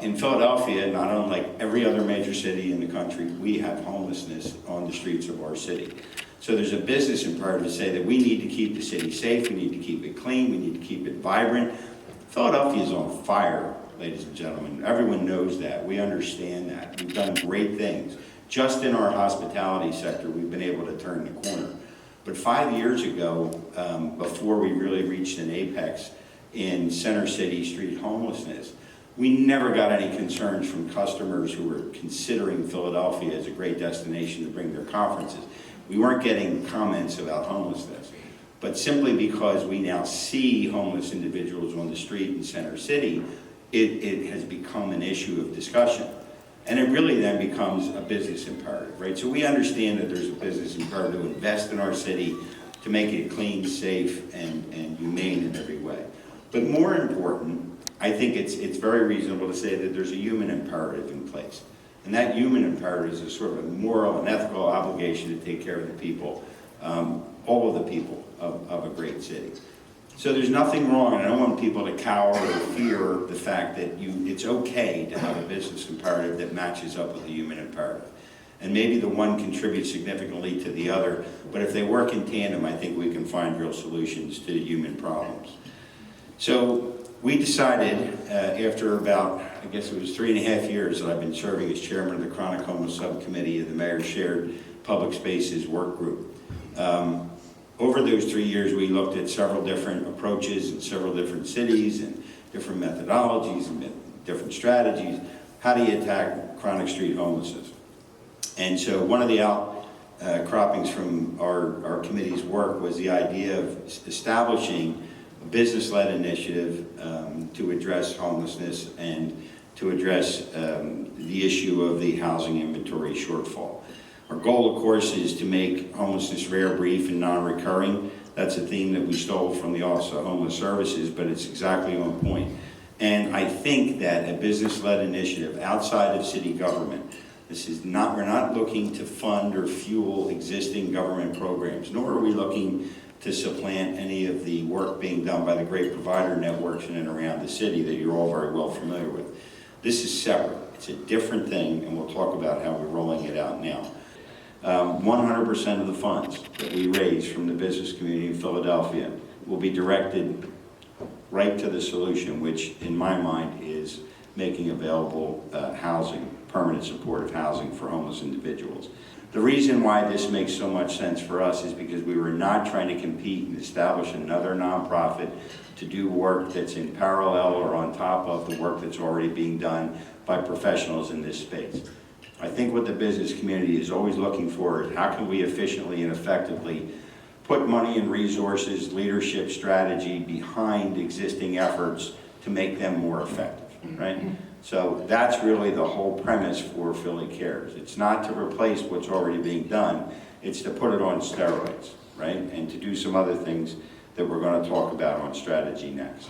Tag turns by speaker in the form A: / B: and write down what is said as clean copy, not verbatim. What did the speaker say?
A: in Philadelphia, not unlike every other major city in the country, we have homelessness on the streets of our city. So there's a business imperative to say that we need to keep the city safe, we need to keep it clean, we need to keep it vibrant. Philadelphia is on fire, ladies and gentlemen. Everyone knows that. We understand that. We've done great things. Just in our hospitality sector, we've been able to turn the corner. But 5 years ago, before we really reached an apex in center city street homelessness, we never got any concerns from customers who were considering Philadelphia as a great destination to bring their conferences. We weren't getting comments about homelessness. But simply because we now see homeless individuals on the street in center city, it has become an issue of discussion. And it really then becomes a business imperative, right? So we understand that there's a business imperative to invest in our city, to make it clean, safe, and humane in every way. But more important, I think it's very reasonable to say that there's a human imperative in place. And that human imperative is a sort of a moral and ethical obligation to take care of the people, all of the people of a great city. So there's nothing wrong, and I don't want people to cower or fear the fact that it's okay to have a business imperative that matches up with a human imperative. And maybe the one contributes significantly to the other, but if they work in tandem, I think we can find real solutions to human problems. So we decided, after about, I guess it was 3.5 years that I've been serving as chairman of the Chronic Homeless Subcommittee of the Mayor's Shared Public Spaces Work Group. Over those 3 years, we looked at several different approaches in several different cities and different methodologies and different strategies. How do you attack chronic street homelessness? And so one of the outcroppings from our committee's work was the idea of establishing a business-led initiative to address homelessness and to address the issue of the housing inventory shortfall. Our goal, of course, is to make homelessness rare, brief, and non-recurring. That's a theme that we stole from the Office of Homeless Services, but it's exactly on point. And I think that a business-led initiative outside of city government, we're not looking to fund or fuel existing government programs, nor are we looking to supplant any of the work being done by the great provider networks in and around the city that you're all very well familiar with. This is separate. It's a different thing, and we'll talk about how we're rolling it out now. 100% of the funds that we raise from the business community in Philadelphia will be directed right to the solution, which in my mind is making available housing, permanent supportive housing for homeless individuals. The reason why this makes so much sense for us is because we were not trying to compete and establish another nonprofit to do work that's in parallel or on top of the work that's already being done by professionals in this space. I think what the business community is always looking for is how can we efficiently and effectively put money and resources, leadership, strategy behind existing efforts to make them more effective, right? So that's really the whole premise for PHLCares. It's not to replace what's already being done, it's to put it on steroids, right? And to do some other things that we're going to talk about on strategy next.